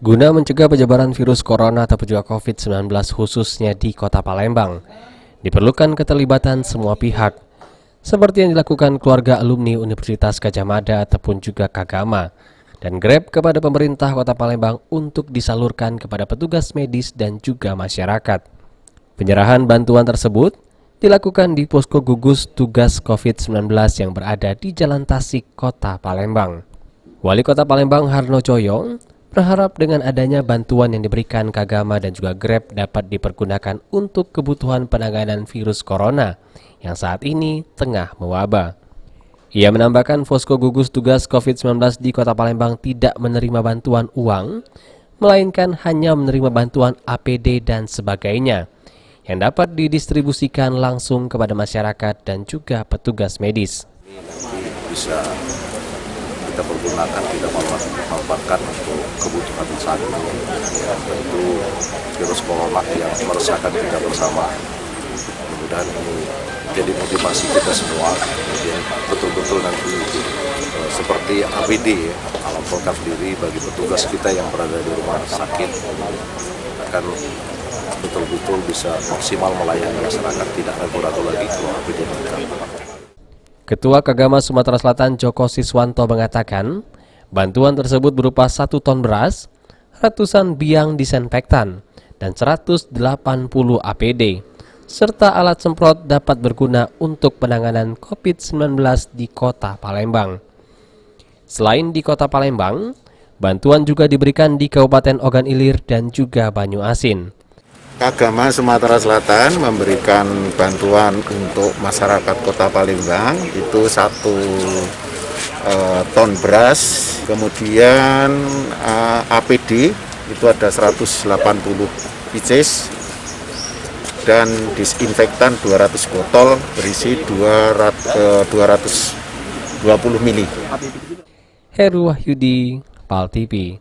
Guna mencegah penyebaran virus corona atau juga COVID-19 khususnya di Kota Palembang, diperlukan keterlibatan semua pihak, seperti yang dilakukan keluarga alumni Universitas Gadjah Mada ataupun juga Kagama, dan Grab kepada pemerintah Kota Palembang untuk disalurkan kepada petugas medis dan juga masyarakat. Penyerahan bantuan tersebut dilakukan di posko gugus tugas COVID-19 yang berada di Jalan Tasik, Kota Palembang. Wali Kota Palembang Harno Coyong berharap dengan adanya bantuan yang diberikan Kagama dan juga Grab dapat dipergunakan untuk kebutuhan penanganan virus corona yang saat ini tengah mewabah. Ia menambahkan posko gugus tugas COVID-19 di Kota Palembang tidak menerima bantuan uang, melainkan hanya menerima bantuan APD dan sebagainya yang dapat didistribusikan langsung kepada masyarakat dan juga petugas medis. Bisa kita pergunakan, kita manfaatkan untuk kebutuhan saat ini. Ya, tentu virus corona yang meresahkan kita bersama. Mudah-mudahan ini jadi motivasi kita semua. Kemudian betul-betul nanti seperti APD, alat pelengkap diri bagi petugas kita yang berada di rumah sakit akan betul-betul bisa maksimal melayani masyarakat, tidak ragu-ragu lagi kalau APD lengkap. Ketua Kagama Sumatera Selatan Joko Siswanto mengatakan, bantuan tersebut berupa 1 ton beras, ratusan biang disinfektan, dan 180 APD, serta alat semprot dapat berguna untuk penanganan COVID-19 di Kota Palembang. Selain di Kota Palembang, bantuan juga diberikan di Kabupaten Ogan Ilir dan juga Banyuasin. Kagama Sumatera Selatan memberikan bantuan untuk masyarakat Kota Palembang itu 1 ton beras, kemudian APD itu ada 180 pieces dan disinfektan 200 botol berisi 220 mili. Heru Wahyudi, PAL TV.